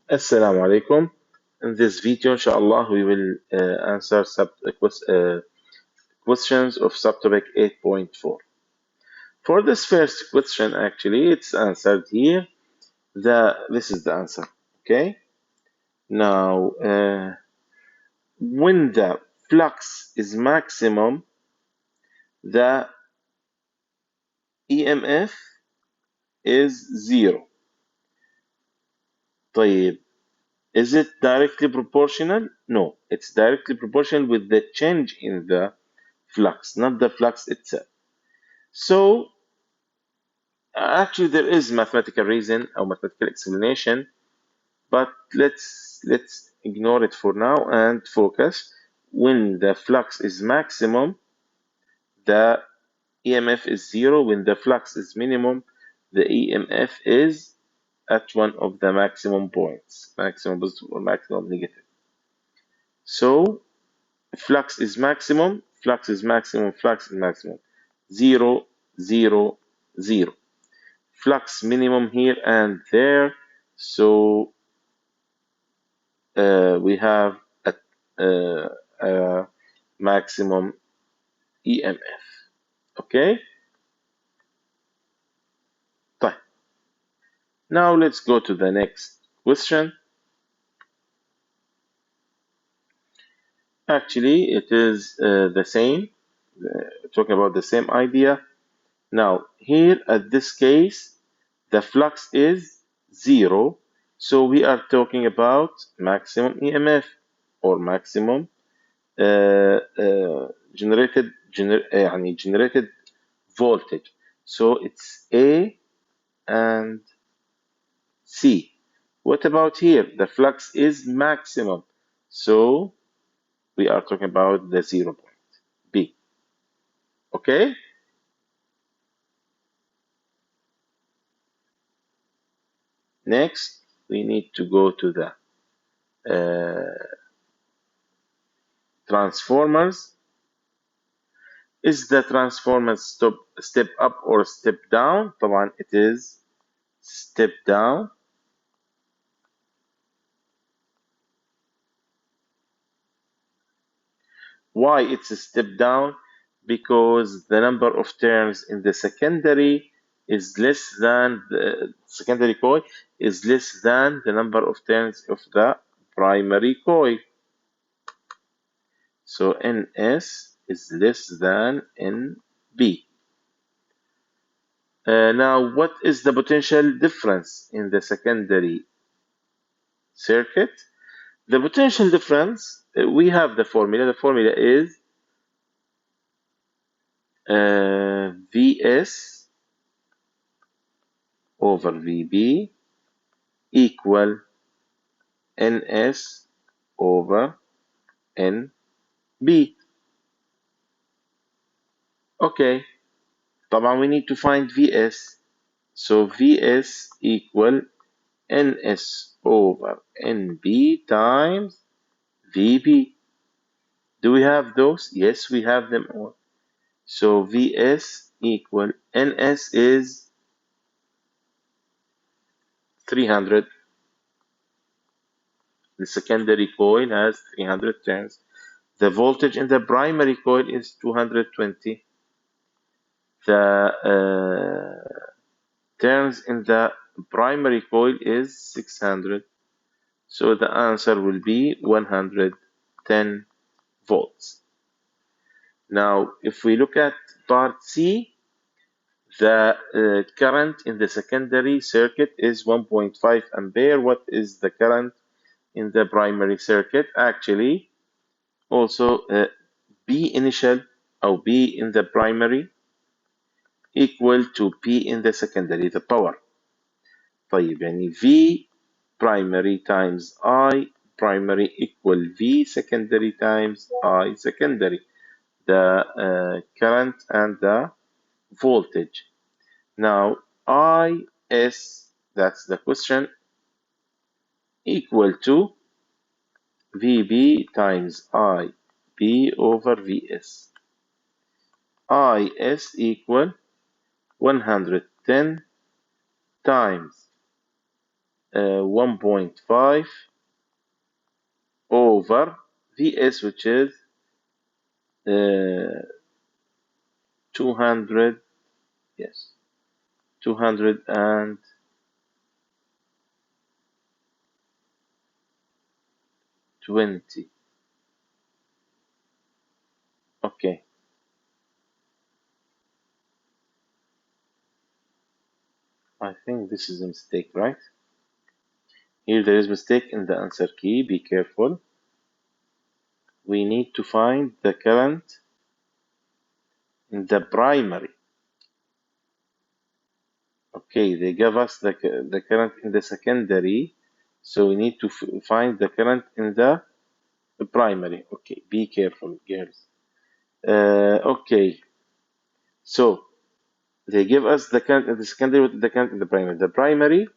Assalamu alaikum. In this video, inshallah, we will answer questions of subtopic 8.4. For this first question, actually, it's answered here. This is the answer. Okay. Now, when the flux is maximum, the EMF is zero. طيب, is it directly proportional? No, it's directly proportional with the change in the flux, not the flux itself. So actually there is mathematical reason or mathematical explanation, but let's ignore it for now and focus. When the flux is maximum, the EMF is zero. When the flux is minimum, the EMF is at one of the maximum points, maximum positive or maximum negative. So flux is maximum, flux is maximum, flux is maximum. 0, 0, 0. Flux minimum here and there. So we have a maximum EMF. Okay? طيب. Now let's go to the next question. Actually, it is the same, talking about the same idea. Now, here at this case, the flux is 0, so we are talking about maximum EMF or maximum generated voltage. So it's A and C. What about here? The flux is maximum, so we are talking about the 0 point, B. Okay? Next, we need to go to the transformers. Is the transformer step up or step down? طبعا it is step down. Why it's a step down? Because the number of turns in the secondary is less than the secondary coil is less than the number of turns of the primary coil. So NS is less than NB. Now, what is the potential difference in the secondary circuit? The potential difference, we have the formula. The formula is Vs over Vb equal Ns over Nb. Okay, طبعا we need to find Vs. So Vs equal Ns over Nb times Vb. Do we have those? Yes, we have them all. So Vs equal Ns is 300. The secondary coil has 300 turns. The voltage in the primary coil is 220. The turns in the primary coil is 600. So the answer will be 110 volts. Now, if we look at part C, the current in the secondary circuit is 1.5 ampere. What is the current in the primary circuit? Actually, also B initial or B in the primary equal to P in the secondary, the power. طيب يعني V primary times I primary equal V secondary times I secondary, the current and the voltage. Now IS, that's the question, equal to VB times IB over VS. IS equal 110 times 1.5 over Vs, which is 200, yes, 220. Okay, I think this is a mistake, right? Here there is mistake in the answer key. Be careful. We need to find the current in the primary. Okay, they gave us the current in the secondary, so we need to find the current in the primary. Okay, be careful, girls. Okay, so they give us the current in the secondary with the current in the primary. The primary,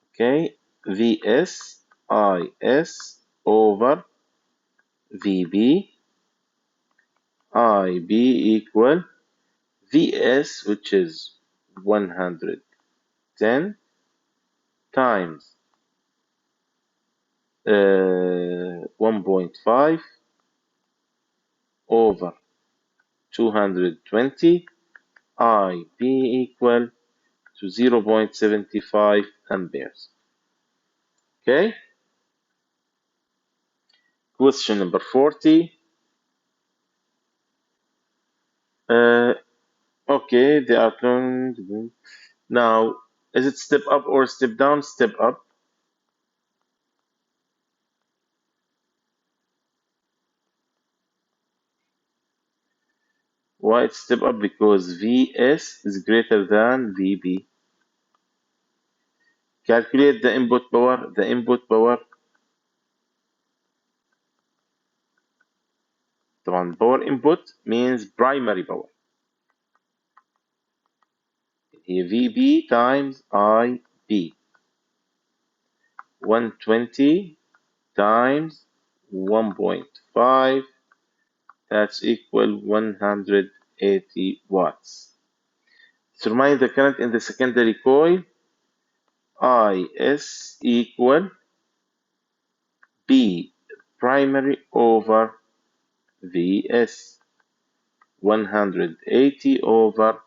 okay, Vs Is over Vb Ib equal Vs, which is 110 times 1.5 over 220, Ib equal to 0.75 amperes. Okay. Question number 40. Okay, they are turned. Now, is it step up or step down? Step up. Why it's step up? Because Vs is greater than Vb. Calculate the input power. The input power, طبعا power input means primary power. Here Vb times Ib. 120 times 1.5, that's equal 180 watts. Determine the current in the secondary coil. Is equal B primary over Vs. 180 over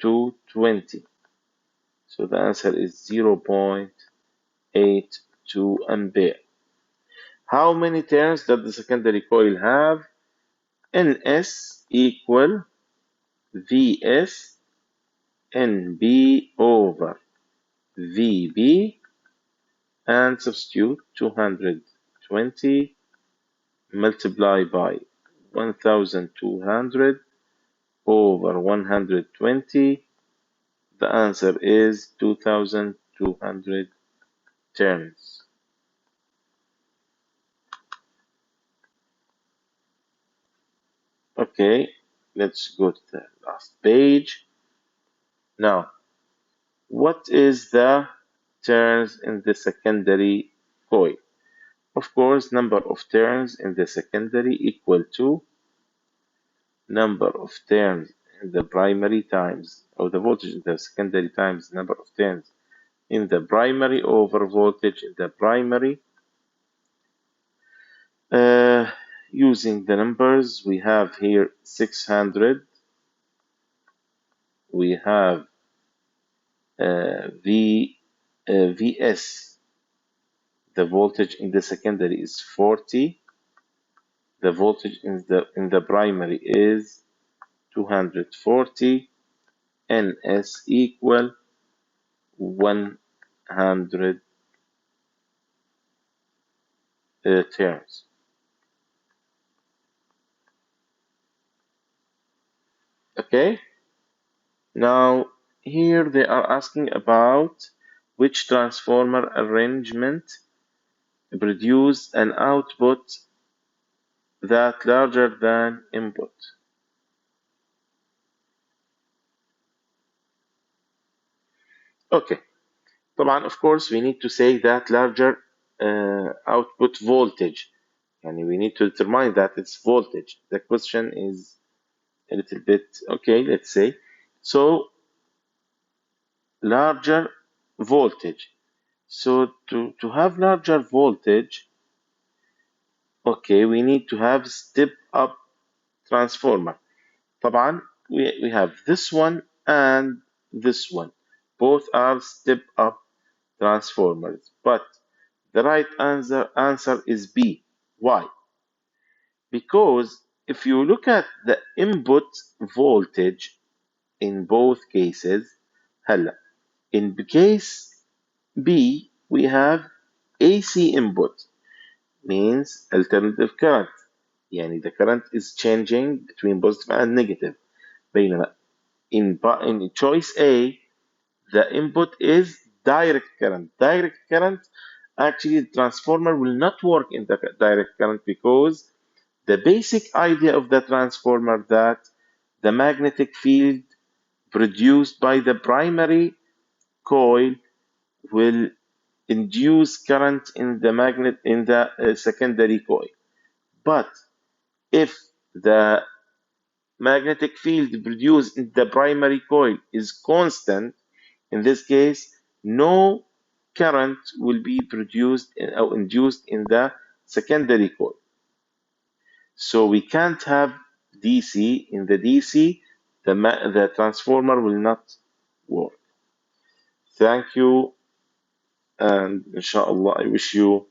220. So the answer is 0.82 ampere. How many turns does the secondary coil have? Ns equal Vs Nb over Vb, and substitute 220 multiplied by 1200 over 120. The answer is 2200 turns. Okay, let's go to the last page. Now, what is the turns in the secondary coil? Of course, number of turns in the secondary equal to number of turns in the primary times, or the voltage in the secondary times number of turns in the primary over voltage in the primary. Using the numbers, we have here 600, we have Vs, the voltage in the secondary is 40, the voltage in the primary is 240, Ns equal 100 turns. Okay, now here they are asking about which transformer arrangement produce an output that larger than input. Okay, طبعا of course we need to say that larger output voltage, and we need to determine that it's voltage. The question is a little bit, okay, let's say. So larger voltage. So to have larger voltage, okay, we need to have step up transformer. طبعا we have this one and this one. Both are step up transformers. But the right answer is B. Why? Because if you look at the input voltage in both cases, هلا in case B we have AC input means alternative current. يعني the current is changing between positive and negative. بينما in choice A the input is direct current. Direct current, actually, the transformer will not work in the direct current because the basic idea of the transformer that the magnetic field produced by the primary coil will induce current in the secondary coil. But if the magnetic field produced in the primary coil is constant, in this case, no current will be produced or induced in the secondary coil. So we can't have DC. In the DC, the transformer will not work. Thank you, and inshallah, I wish you